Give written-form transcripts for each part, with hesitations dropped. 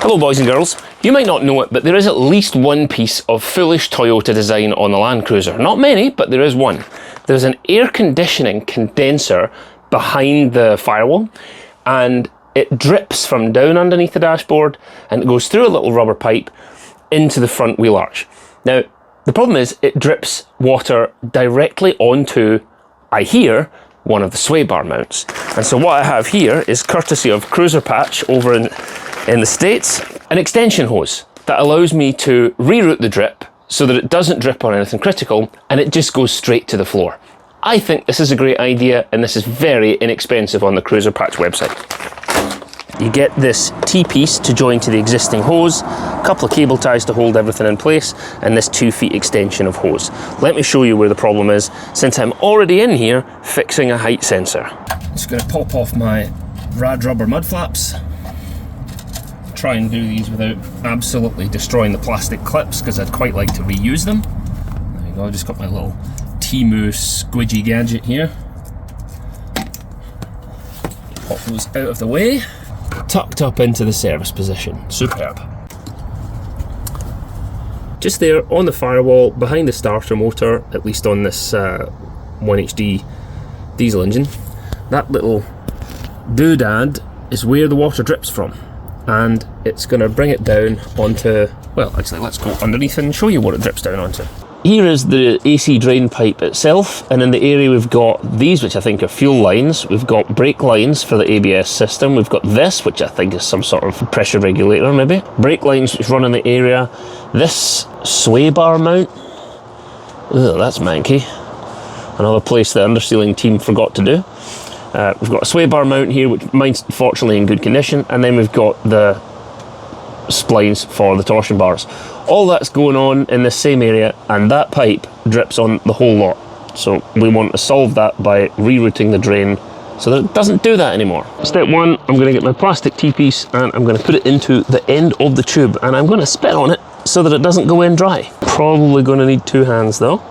Hello boys and girls. You might not know it, but there is at least one piece of foolish Toyota design on the Land Cruiser. Not many, but there is one. There's an air conditioning condenser behind the firewall, and it drips from down underneath the dashboard and it goes through a little rubber pipe into the front wheel arch. Now, the problem is it drips water directly onto, I hear, one of the sway bar mounts. And so what I have here is, courtesy of Cruiser Patch over in the States, an extension hose that allows me to reroute the drip so that it doesn't drip on anything critical and it just goes straight to the floor. I think this is a great idea, and this is very inexpensive on the Cruiser Patch website. You get this T-piece to join to the existing hose, a couple of cable ties to hold everything in place, and this 2 feet extension of hose. Let me show you where the problem is, since I'm already in here fixing a height sensor. Just going to pop off my rad rubber mud flaps. Try and do these without absolutely destroying the plastic clips, because I'd quite like to reuse them. There you go, I've just got my little Temu squidgy gadget here. Pop those out of the way. Tucked up into the service position. Superb. Just there on the firewall, behind the starter motor, at least on this 1HD diesel engine, that little doodad is where the water drips from. And it's going to bring it down onto, well, actually, let's go underneath and show you what it drips down onto. Here is the AC drain pipe itself, and in the area we've got these, which I think are fuel lines. We've got brake lines for the ABS system. We've got this, which I think is some sort of pressure regulator maybe. Brake lines which run in the area. This sway bar mount. Ugh, that's manky. Another place the undersealing team forgot to do. We've got a sway bar mount here, which mine's fortunately in good condition, and then we've got the splines for the torsion bars. All that's going on in the same area, and that pipe drips on the whole lot. So we want to solve that by rerouting the drain so that it doesn't do that anymore. Step one, I'm going to get my plastic T-piece and I'm going to put it into the end of the tube, and I'm going to spit on it so that it doesn't go in dry. Probably going to need 2 hands though.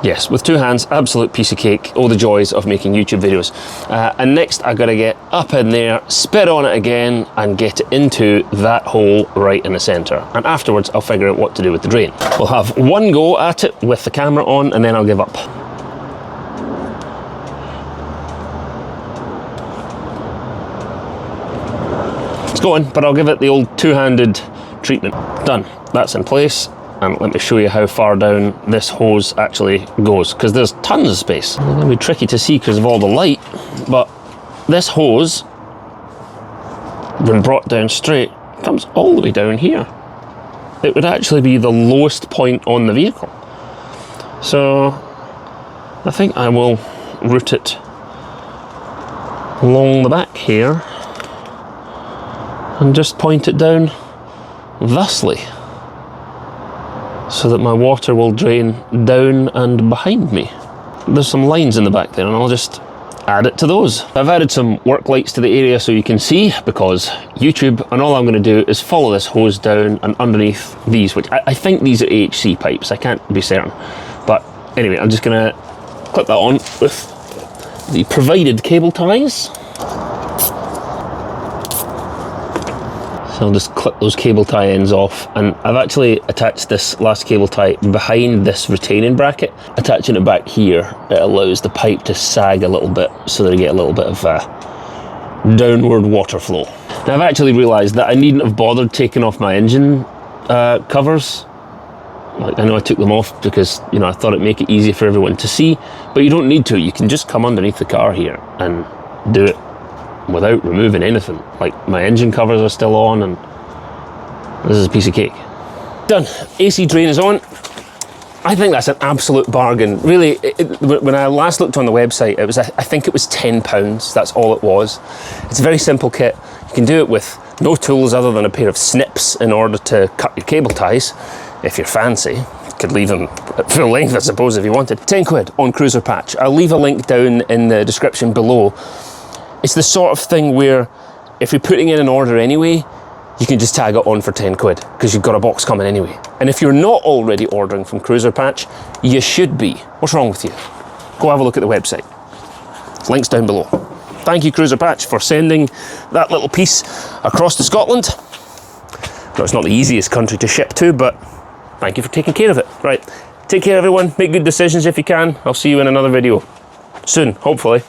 Yes, with 2 hands, absolute piece of cake. All the joys of making YouTube videos. And next I gotta get up in there, spit on it again, and get it into that hole right in the center. And afterwards I'll figure out what to do with the drain. We'll have one go at it with the camera on, and then I'll give up. It's going, but I'll give it the old 2-handed treatment. Done. That's in place. And let me show you how far down this hose actually goes, because there's tons of space. It's going to be tricky to see because of all the light, but this hose, when brought down straight, comes all the way down here. It would actually be the lowest point on the vehicle. So I think I will route it along the back here and just point it down thusly, so that my water will drain down and behind me. There's some lines in the back there, and I'll just add it to those. I've added some work lights to the area so you can see, because YouTube, and all I'm going to do is follow this hose down and underneath these, which I think these are AHC pipes, I can't be certain. But anyway, I'm just going to clip that on with the provided cable ties. So I'll just clip those cable tie ends off, and I've actually attached this last cable tie behind this retaining bracket. Attaching it back here, it allows the pipe to sag a little bit so that I get a little bit of downward water flow. Now I've actually realised that I needn't have bothered taking off my engine covers. Like, I know I took them off because, you know, I thought it'd make it easier for everyone to see, but you don't need to. You can just come underneath the car here and do it without removing anything. Like, my engine covers are still on, and this is a piece of cake. Done. AC drain is on. I think that's an absolute bargain. Really, when I last looked on the website, it was, I think it was £10. That's all it was. It's a very simple kit. You can do it with no tools other than a pair of snips in order to cut your cable ties, if you're fancy. You could leave them at full length, I suppose, if you wanted. 10 quid on Cruiser Patch. I'll leave a link down in the description below. It's the sort of thing where if you're putting in an order anyway, you can just tag it on for 10 quid because you've got a box coming anyway. And if you're not already ordering from Cruiser Patch, you should be. What's wrong with you? Go have a look at the website. Links down below. Thank you, Cruiser Patch, for sending that little piece across to Scotland. No, it's not the easiest country to ship to, but thank you for taking care of it. Right, take care everyone, make good decisions if you can. I'll see you in another video soon, hopefully.